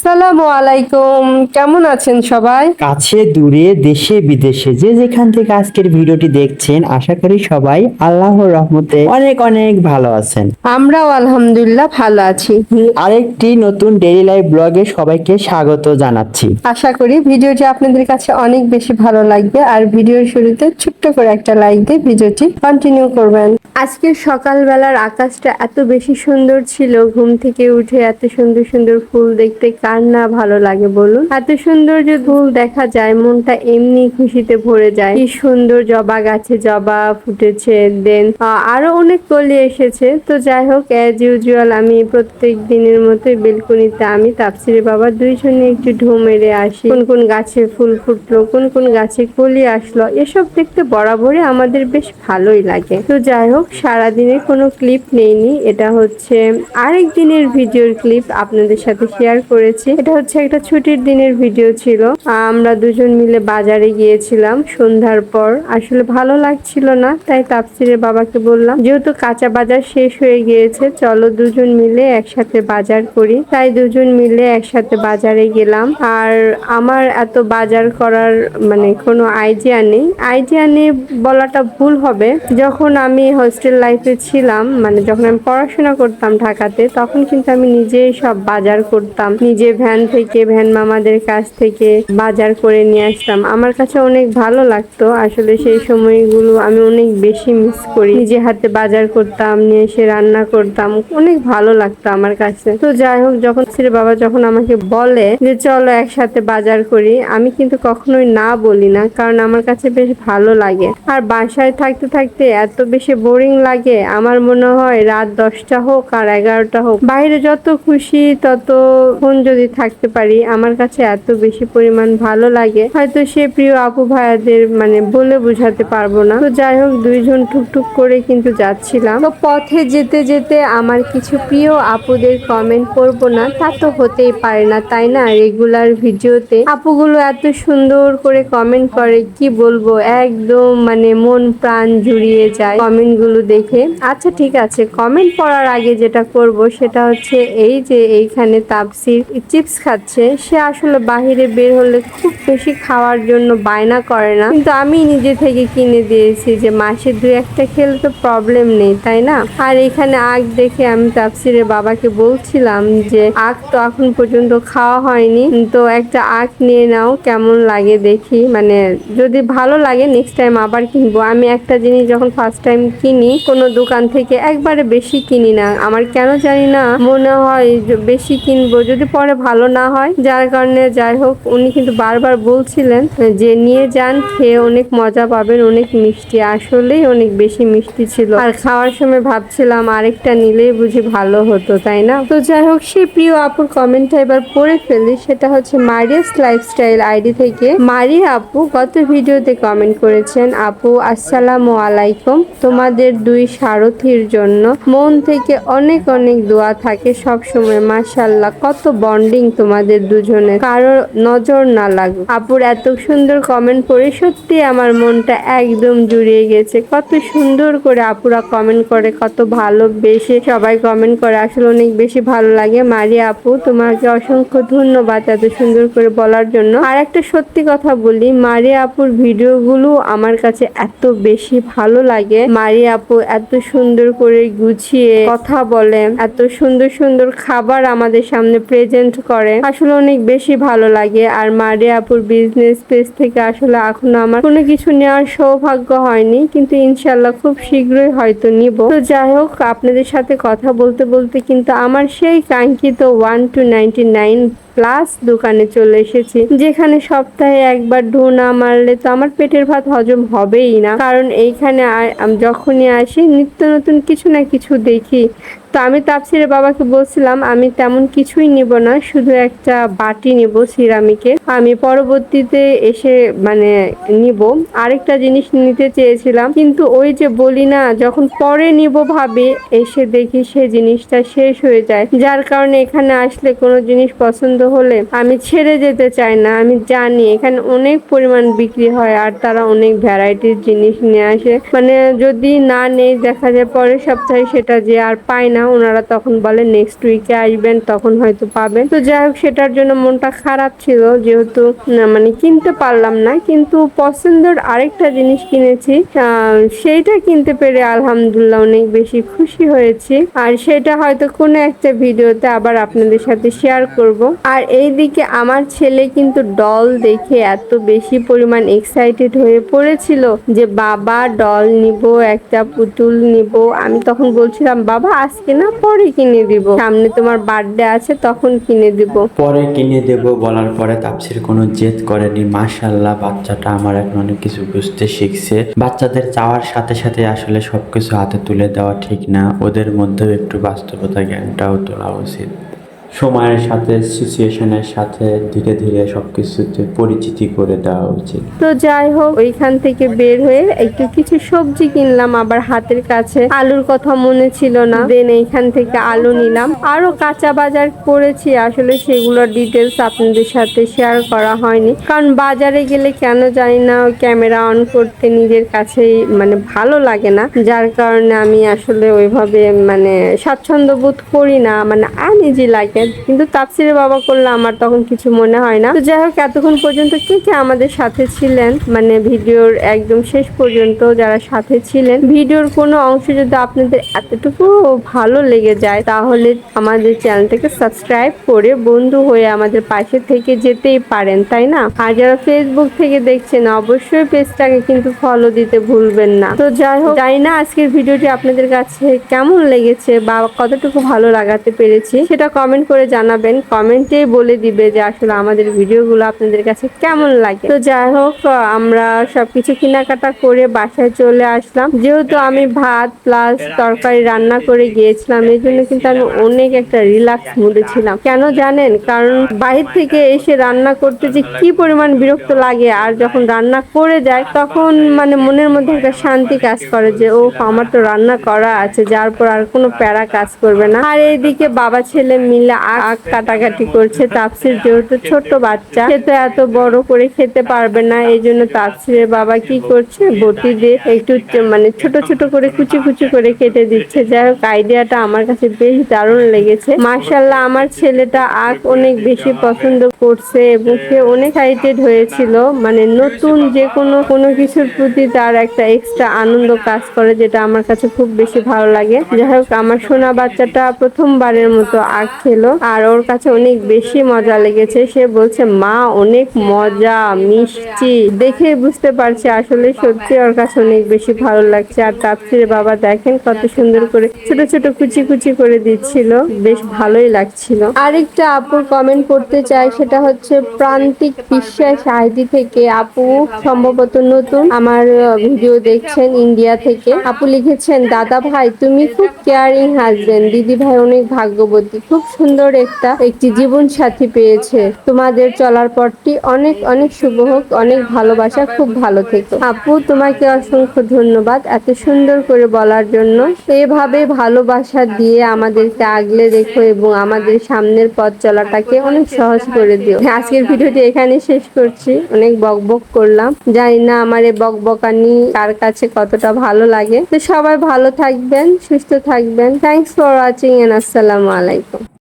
আসসালামু আলাইকুম। কেমন আছেন সবাই? কাছে দূরে দেশে বিদেশে যে যেখান থেকে আজকের ভিডিওটি দেখছেন আশা করি সবাই আল্লাহর রহমতে অনেক অনেক ভালো আছেন। আমরাও আলহামদুলিল্লাহ ভালো আছি। আরেকটি নতুন ডেইলি লাইফ ব্লগে সবাইকে স্বাগত জানাচ্ছি। আশা করি ভিডিওটি আপনাদের কাছে অনেক বেশি ভালো লাগবে, আর ভিডিওর শুরুতে ছোট্ট করে একটা লাইক দিয়ে ভিডিওটি কন্টিনিউ করবেন। আজকে সকালবেলার আকাশটা এত বেশি সুন্দর ছিল, ঘুম থেকে উঠে এত সুন্দর সুন্দর ফুল দেখতে কার না ভালো লাগে বলুন। এত সুন্দর যে ফুল দেখা যায় মনটা এমনি খুশিতে ভরে যায়। কি সুন্দর জবা গাছে জবা ফুটেছে, দেন আরো অনেক কলি এসেছে। তো যাই হোক, অ্যাজ ইউজুয়াল আমি প্রত্যেক দিনের মতোই বেলকনিতে আমি তাপসিরে বাবা দুইজনে একটু ঢু মেরে আসি। কোন কোন গাছে ফুল ফুটলো, কোন কোন গাছে কলি আসলো, এসব দেখতে বরাবরই আমাদের বেশ ভালোই লাগে। তো যাই হোক, সারাদিনের কোনো ক্লিপ নেইনি, এটা হচ্ছে আরেক দিনের ভিডিওর ক্লিপ আপনাদের সাথে শেয়ার করেছি। এটা হচ্ছে একটা ছুটির দিনের ভিডিও ছিল। আমরা দুজন মিলে বাজারে গিয়েছিলাম সন্ধ্যার পর। আসলে ভালো লাগছিল না, তাই তাপসিরের বাবাকে বললাম যেহেতু কাঁচা বাজার শেষ হয়ে গিয়েছে, চলো দুজন মিলে একসাথে বাজার করি। তাই দুজন মিলে একসাথে বাজারে গেলাম। আর আমার এত বাজার করার মানে কোনো আইডিয়া নেই বলাটা ভুল হবে। যখন আমি হোস্টেল লাইফে ছিলাম, মানে যখন আমি পড়াশোনা করতাম ঢাকাতে, তখন কিন্তু আমি নিজেই সব বাজার করতাম। নিজে ভ্যান থেকে, ভ্যান মামাদের কাছ থেকে বাজার করে নিয়ে আসতাম। আমার কাছে অনেক ভালো লাগতো। আসলে সেই সময়গুলো আমি অনেক বেশি মিস করি। নিজে হাতে বাজার করতাম, নিয়ে এসে রান্না করতাম, অনেক ভালো লাগতো আমার কাছে। তো যাই হোক, যখন ছেলে বাবা যখন আমাকে বলে যে চলো একসাথে বাজার করি, আমি কিন্তু কখনোই না বলি না, কারণ আমার কাছে বেশ ভালো লাগে। আর বাসায় থাকতে থাকতে এত বেশি বোরিং লাগে, আমার মনে হয় রাত 10টা হোক আর 11টা হোক, বাইরে যত খুশি ততক্ষণ যদি থাকতে পারি আমার কাছে এত বেশি পরিমাণ ভালো লাগে, হয়তো সে প্রিয় আপু ভাইয়াদের মানে বলে বোঝাতে পারবো না। তো যাই হোক, দুইজন টুকটুক করে কিন্তু যাচ্ছিলাম। তো পথে যেতে যেতে আমার কিছু প্রিয় আপুদের কমেন্ট পড়বো না তা তো হতেই পারে না, তাই না? রেগুলার ভিডিওতে আপুগুলো এত সুন্দর করে কমেন্ট করে, কি বলবো, একদম মানে মন প্রাণ জুড়িয়ে যায় কমেন্ট গুলো দেখে। আচ্ছা ঠিক আছে, কমেন্ট পড়ার আগে যেটা করব সেটা হচ্ছে এই যে এইখানে তাপসির চিপস খাচ্ছে। সে আসলে বাহিরে বের হলে খুব বেশি খাওয়ার জন্য বায়না করে না, কিন্তু আমি নিজে থেকে কিনে দিয়েছি যে মাসে 2-1টা খেলে তো প্রবলেম নেই, তাই না? আর এখানে আখ দেখে আমি তাপসিরের বাবাকে বলছিলাম যে আখ তো এখন পর্যন্ত খাওয়া হয়নি, তো একটা আখ নিয়ে নাও, কেমন লাগে দেখি, মানে যদি ভালো লাগে নেক্সট টাইম আবার কিনবো। আমি একটা জিনিস যখন ফার্স্ট টাইম কিনি কোনো দোকান থেকে, একবারে বেশি কিনি না। আমার কেন জানি না মনে হয় বেশি কিনবো যদি পরে ভালো না হয়, যার কারণে যাই হোক, উনি কিন্তু বারবার বলছিলেন যে নিয়ে যান, খেয়ে অনেক মজা পাবেন, অনেক মিষ্টি। আসলেই অনেক বেশি মিষ্টি ছিল, আর খাওয়ার সময় ভাবছিলাম আরেকটা নিলেই বুঝি ভালো হতো, তাই না? তো যাই হোক, সেই প্রিয় আপুর কমেন্টটা এবার পড়ে ফেলি। সেটা হচ্ছে মারিয়াস লাইফস্টাইল আইডি থেকে মারিয়া আপু গত ভিডিওতে কমেন্ট করেছেন, আপু আসসালামু আলাইকুম, তোমাদের দুই সারথীর জন্য মন থেকে অনেক অনেক দোয়া থাকে সব সময়। মাশাআল্লাহ, কত বন্ডিং তোমাদের দুজনের, কারো নজর না লাগুক। আপুর এত সুন্দর কমেন্ট পড়ে সত্যি আমার মনটা একদম জুড়িয়ে গেছে। কত সুন্দর করে আপুরা কমেন্ট করে, কত ভালোবেসে সবাই কমেন্ট করে, আসলে অনেক বেশি ভালো লাগে। মারিয়া আপু, তোমাকে অসংখ্য ধন্যবাদ এত সুন্দর করে বলার জন্য। আর একটা সত্যি কথা বলি, মারিয়া আপুর ভিডিওগুলো আমার কাছে এত বেশি ভালো লাগে। মারিয়া আপু এত সুন্দর করে গুছিয়ে কথা বলে, এত সুন্দর সুন্দর খাবার আমাদের সামনে প্রেজেন্ট করে, আসলে অনেক বেশি ভালো লাগে। আর মারিয়া আপুর বিজনেস পেজ থেকে আসলে এখনো আমার কোনো কিছু নেওয়ার সৌভাগ্য হয়নি, কিন্তু ইনশাল্লাহ খুব শীঘ্রই হয়তো নিব। তো যাই হোক, আপনাদের সাথে কথা বলতে বলতে কিন্তু আমার সেই কাঙ্ক্ষিত 1 to 99 প্লাস দোকানে চলে এসেছি, যেখানে সপ্তাহে একবার ঢু না মারলে তো আমার পেটের ভাত হজম হবেই না। কারণ এইখানে যখনই আসি নিত্য নতুন কিছু না কিছু দেখি। তো আমি তাপসিরের বাবাকে বলছিলাম আমি তেমন কিছুই নিব না, শুধু একটা বাটি নিব সিরামিকের। আমি পরবর্তীতে এসে মানে নিব। আরেকটা জিনিস নিতে চেয়েছিলাম, কিন্তু ওই যে বলি না, যখন পরে নিব ভাবে এসে দেখি সে জিনিসটা শেষ হয়ে যায়, যার কারণে এখানে আসলে কোনো জিনিস পছন্দ হলে আমি ছেড়ে যেতে চাই না। আমি জানি এখানে অনেক পরিমাণ বিক্রি হয় আর তারা অনেক ভ্যারাইটির জিনিস নিয়ে আসে, মানে যদি না নেই দেখা যায় পরের সপ্তাহে সেটা যে আর পায় না, ওনারা তখন বলে নেক্সট উইকে আসবেন তখন হয়তো পাবেন। তো যাই হোক সেটার জন্য মনটা খারাপ ছিল, যেহেতু মানে কিনতে পারলাম না, কিন্তু পছন্দের আরেকটা জিনিস কিনেছি, সেইটা কিনতে পেরে আলহামদুলিল্লাহ অনেক বেশি খুশি হয়েছি। আর সেটা হয়তো কোনো একটা ভিডিওতে আবার আপনাদের সাথে শেয়ার করব। আর এইদিকে আমার ছেলে কিন্তু ডল দেখে এত বেশি পরিমাণ এক্সাইটেড হয়ে পড়েছিল যে বাবা ডল নিব, একটা পুতুল নিব। আমি তখন বলছিলাম বাবা আজকে না, পরে কিনে দিব, সামনে তোমার বার্থডে আছে তখন কিনে দিব। পরে কিনে দেব বলার পরে তাপসির কোনো জেদ করেনি। মাশাআল্লাহ, বাচ্চাটা আমার এখন অনেক কিছু বুঝতে শিখছে। বাচ্চাদের চাওয়ার সাথে সাথে আসলে সবকিছু হাতে তুলে দেওয়া ঠিক না, ওদের মধ্যেও একটু বাস্তবতা জ্ঞানটাও তোলা উচিত। সময়ের সাথে সিচুয়েশনের সাথে ধীরে ধীরে সবকিছুতে পরিচিতি করে দেওয়া উচিত। তো যাই হোক ওইখান থেকে বের হয়ে একটু কিছু সবজি কিনলাম, আবার হাতের কাছে আলুর কথা মনে ছিল না, দেন এইখান থেকে আলু নিলাম। আরো কাঁচা বাজার করেছি, আসলে সেগুলোর ডিটেলস আপনাদের সাথে শেয়ার করা হয়নি, কারণ বাজারে গেলে কেন জানি না ক্যামেরা অন করতে নিজের কাছেই মানে ভালো লাগে না, যার কারণে আমি আসলে ওইভাবে মানে স্বাচ্ছন্দ্য বোধ করি না, মানে আনইজি লাগে। কিন্তু তাফসিরের বাবা করলে আমার তখন কিছু মনে হয় না। তো যাই হোক এতক্ষণ পর্যন্ত কে কে আমাদের সাথে ছিলেন, মানে ভিডিওর একদম শেষ পর্যন্ত যারা সাথে ছিলেন, ভিডিওর কোনো অংশ যদি আপনাদের এতটুকু ভালো লেগে যায় তাহলে আমাদের চ্যানেলটাকে সাবস্ক্রাইব করে বন্ধু হয়ে আমাদের পাশে থেকে যেতেই পারেন, তাই না? আর যারা ফেসবুক থেকে দেখছেন অবশ্যই পেজটাকে কিন্তু ফলো দিতে ভুলবেন না। তো যাই হোক, জানি না আজকের ভিডিওটি আপনাদের কাছে কেমন লেগেছে বা কতটুকু ভালো লাগাতে পেরেছি, সেটা কমেন্ট করে জানাবেন। কমেন্টে বলে দিবে যে আসলে আমাদের ভিডিওগুলো আপনাদের কাছে কেমন লাগে। তো যাই হোক আমরা সবকিছু কেনাকাটা করে বাসায় চলে আসলাম। যেহেতু আমি ভাত প্লাস তরকারি রান্না করে গিয়েছিলাম, এই জন্য কিন্তু আমি অনেক একটা রিল্যাক্স মুডে ছিলাম। কেন জানেন? কারণ বাহির থেকে এসে রান্না করতে যে কি পরিমাণ বিরক্ত লাগে, আর যখন রান্না করে যায় তখন মানে মনের মধ্যে একটা শান্তি কাজ করে যে ও আমার তো রান্না করা আছে, যার পর আর কোনো প্যারা কাজ করবে না। আর এইদিকে বাবা ছেলে মিলে আখ কাটাকাটি করছে। তাফসির যেহেতু ছোট বাচ্চা, সে তো এত বড় করে খেতে পারবে না, এই জন্য তাফসিরের বাবা কি করছে, বটি দিয়ে একটু মানে ছোট ছোট করে কুচি কুচি করে কেটে দিচ্ছে। যাই হোক আইডিয়াটা আমার কাছে বেশ দারুণ লেগেছে। মাশাআল্লাহ আমার ছেলেটা আখ অনেক বেশি পছন্দ করছে এবং সে অনেক এক্সাইটেড হয়েছিল, মানে নতুন যে কোনো কিছুর প্রতি তার একটা এক্সট্রা আনন্দ কাজ করে, যেটা আমার কাছে খুব বেশি ভালো লাগে। যাই হোক আমার সোনা বাচ্চাটা প্রথমবারের মতো আখ খেলো আর ওর কাছে অনেক বেশি মজা লেগেছে। সে বলছে মা অনেক মজা, মিষ্টি, দেখে বুঝতে পারছি আসলে সত্যি ওর কাছে অনেক বেশি ভালো লাগছে। আর তাফসিরের বাবা দেখেন কত সুন্দর করে ছোট ছোট কুচি কুচি করে দিচ্ছিল, বেশ ভালোই লাগছিল। আরেকটা আপুর কমেন্ট করতে চাই, সেটা হচ্ছে প্রান্তিক বিশ্বাস আইডি থেকে। আপু সম্ভবত নতুন আমার ভিডিও দেখছেন ইন্ডিয়া থেকে। আপু লিখেছেন দাদা ভাই তুমি খুব কেয়ারিং হাজবেন্ড, দিদি ভাই অনেক ভাগ্যবতী, খুব সুন্দর একটি জীবন সাথী পেয়েছে, তোমাদের চলার পথটি অনেক অনেক শুভ হোক, অনেক ভালোবাসা, খুব ভালো থেকো। আপু তোমাকে অসংখ্য ধন্যবাদ এত সুন্দর করে বলার জন্য। এভাবে ভালোবাসা দিয়ে আমাদেরকে আগলে রেখো এবং আমাদের সামনের পথ চলাটাকে অনেক সহজ করে দিও। আজকের ভিডিওটি এখানে শেষ করছি, অনেক বকবক করলাম, জানি না আমার এই বকবকানি কার কাছে কতটা ভালো লাগে। তো সবাই ভালো থাকবেন, সুস্থ থাকবেন। থ্যাংকস ফর ওয়াচিং এন্ড আসসালামু আলাইকুম।